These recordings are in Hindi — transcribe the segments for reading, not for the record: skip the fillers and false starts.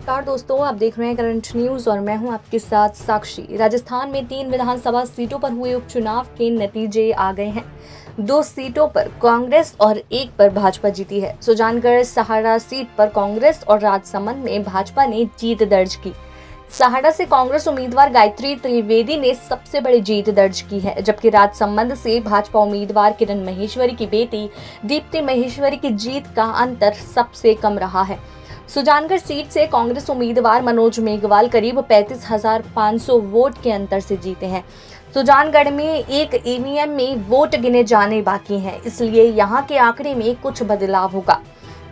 नमस्कार दोस्तों, आप देख रहे हैं करंट न्यूज और मैं हूं आपके साथ साक्षी। राजस्थान में 3 विधानसभा सीटों पर हुए उपचुनाव के नतीजे आ गए हैं। 2 सीटों पर कांग्रेस और 1 पर भाजपा जीती है। सुजानगढ़ सहाड़ा सीट पर कांग्रेस और राजसमंद में भाजपा ने जीत दर्ज की। सहाड़ा से कांग्रेस उम्मीदवार गायत्री त्रिवेदी ने सबसे बड़ी जीत दर्ज की है, जबकि राजसमंद से भाजपा उम्मीदवार किरण महेश्वरी की बेटी दीप्ति महेश्वरी की जीत का अंतर सबसे कम रहा है। सुजानगढ़ सीट से कांग्रेस उम्मीदवार मनोज मेघवाल करीब 35,500 वोट के अंतर से जीते हैं। सुजानगढ़ में एक ईवीएम में वोट गिने जाने बाकी हैं, इसलिए यहां के आंकड़े में कुछ बदलाव होगा।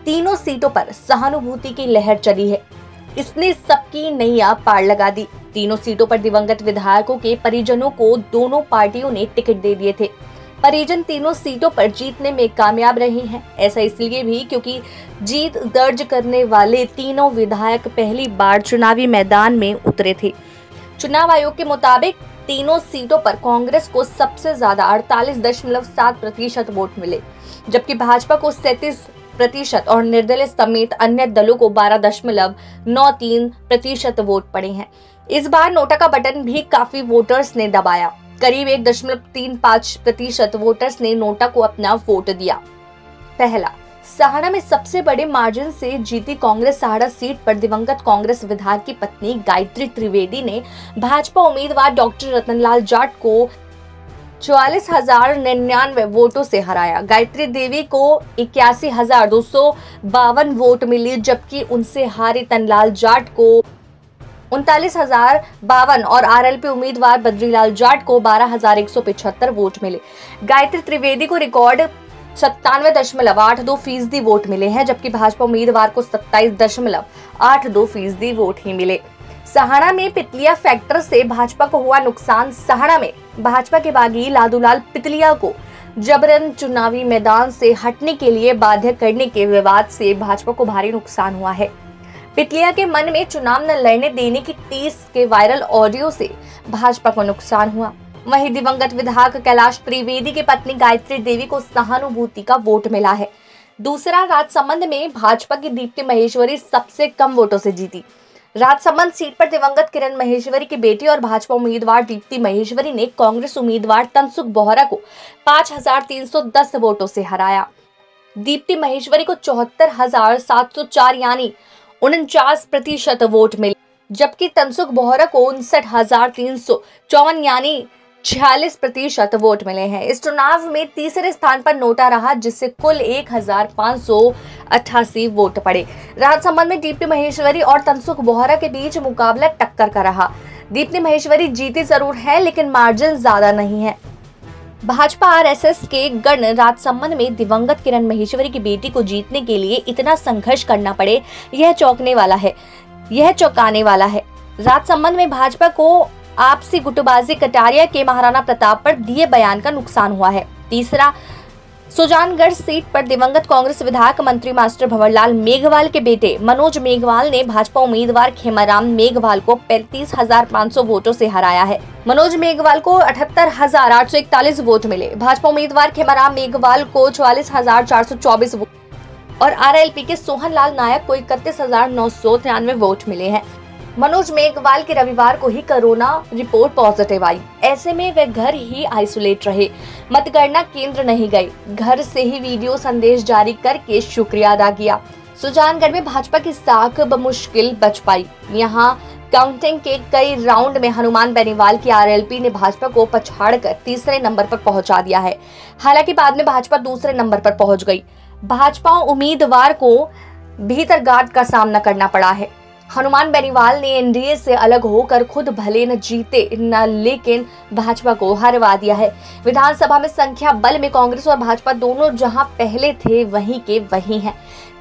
तीनों सीटों पर सहानुभूति की लहर चली है, इसने सबकी नैया पार लगा दी। तीनों सीटों पर दिवंगत विधायकों के परिजनों को दोनों पार्टियों ने टिकट दे दिए थे। परिजन तीनों सीटों पर जीतने में कामयाब रहे हैं। ऐसा इसलिए भी क्योंकि जीत दर्ज करने वाले तीनों विधायक पहली बार चुनावी मैदान में उतरे थे। चुनाव आयोग के मुताबिक तीनों सीटों पर कांग्रेस को सबसे ज्यादा 48.7% वोट मिले, जबकि भाजपा को 37% और निर्दलीय समेत अन्य दलों को 12.93% वोट पड़े हैं। इस बार नोटा का बटन भी काफी वोटर्स ने दबाया। करीब 1.35% वोटर्स ने नोटा को अपना वोट दिया। पहला, सहाड़ा में सबसे बड़े मार्जिन से जीती कांग्रेस सहाड़ा सीट पर दिवंगत कांग्रेस विधायक की पत्नी गायत्री त्रिवेदी ने भाजपा उम्मीदवार डॉक्टर रतनलाल जाट को 44,099 वोटों से हराया। गायत्री देवी को 81,252 वोट मिली, जबकि उनसे हारे रतनलाल जाट को 39,052 और आरएलपी उम्मीदवार बद्रीलाल जाट को 12,175 वोट मिले। गायत्री त्रिवेदी को रिकॉर्ड 97.82% वोट मिले हैं, जबकि भाजपा उम्मीदवार को 27.82% वोट ही मिले। सहाड़ा में पितलिया फैक्टर से भाजपा को हुआ नुकसान। सहाड़ा में भाजपा के बागी लादूलाल पितलिया को जबरन चुनावी मैदान से हटने के लिए बाध्य करने के विवाद से भाजपा को भारी नुकसान हुआ है। पितलिया के मन में चुनाव न लड़ने देने की टीस के वायरल ऑडियो से भाजपा को नुकसान हुआ। वहीं दिवंगत विधायक कैलाश त्रिवेदी की पत्नी गायत्री देवी को सहानुभूति का वोट मिला है। दूसरा, राजसमंद में भाजपा की दीप्ति महेश्वरी सबसे कम वोटों से जीती। राजसमंद सीट पर दिवंगत किरण महेश्वरी की बेटी और भाजपा उम्मीदवार दीप्ति महेश्वरी ने कांग्रेस उम्मीदवार तनसुख बोहरा को 5,310 वोटों से हराया। दीप्ति महेश्वरी को 74,704 यानी 49% वोट मिले, जबकि तनसुख बोहरा को 59,354 यानी 46% वोट मिले हैं। इस चुनाव में तीसरे स्थान पर नोटा रहा, जिससे कुल 1,588 वोट पड़े। राजसमंद में दीप्ति महेश्वरी और तनसुख बोहरा के बीच मुकाबला टक्कर का रहा। दीप्ति महेश्वरी जीती जरूर है, लेकिन मार्जिन ज्यादा नहीं है। भाजपा आरएसएस के गण राजसमंद में दिवंगत किरण महेश्वरी की बेटी को जीतने के लिए इतना संघर्ष करना पड़े, यह चौंकाने वाला है। राजसमंद में भाजपा को आपसी गुटबाजी कटारिया के महाराणा प्रताप पर दिए बयान का नुकसान हुआ है। तीसरा, सुजानगढ़ सीट पर दिवंगत कांग्रेस विधायक मंत्री मास्टर भंवरलाल मेघवाल के बेटे मनोज मेघवाल ने भाजपा उम्मीदवार खेमाराम मेघवाल को 35,500 वोटों से हराया है। मनोज मेघवाल को 78,841 वोट मिले। भाजपा उम्मीदवार खेमाराम मेघवाल को 44,424 वोट और आरएलपी के सोहन लाल नायक को 31,993 वोट मिले हैं। मनोज मेघवाल के रविवार को ही कोरोना रिपोर्ट पॉजिटिव आई। ऐसे में वे घर ही आइसोलेट रहे, मतगणना केंद्र नहीं गए, घर से ही वीडियो संदेश जारी करके शुक्रिया अदा किया। सुजानगढ़ में भाजपा की साख बमुश्किल बच पाई। यहां काउंटिंग के कई राउंड में हनुमान बेनीवाल की आरएलपी ने भाजपा को पछाड़कर तीसरे नंबर पर पहुंचा दिया है। हालांकि बाद में भाजपा दूसरे नंबर पर पहुंच गई। भाजपा उम्मीदवार को भीतरघात का सामना करना पड़ा है। हनुमान बेनीवाल ने एनडीए से अलग होकर खुद भले न जीते न, लेकिन भाजपा को हरवा दिया है। विधानसभा में संख्या बल में कांग्रेस और भाजपा दोनों जहां पहले थे वहीं के वहीं हैं।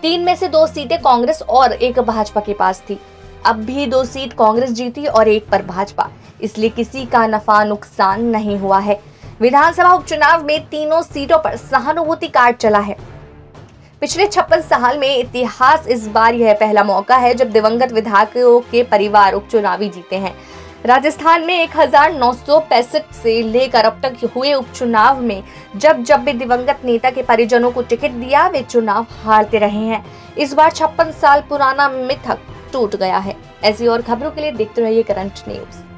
3 में से 2 सीटें कांग्रेस और 1 भाजपा के पास थी। अब भी 2 सीट कांग्रेस जीती और 1 पर भाजपा, इसलिए किसी का नफा नुकसान नहीं हुआ है। विधानसभा उपचुनाव में तीनों सीटों पर सहानुभूति कार्ड चला है। पिछले 56 साल में इतिहास इस बार यह पहला मौका है जब दिवंगत विधायकों के परिवार उपचुनावी जीते हैं। राजस्थान में 1965 से लेकर अब तक हुए उपचुनाव में जब भी दिवंगत नेता के परिजनों को टिकट दिया वे चुनाव हारते रहे हैं। इस बार 56 साल पुराना मिथक टूट गया है। ऐसी और खबरों के लिए देखते रहिए करंट न्यूज।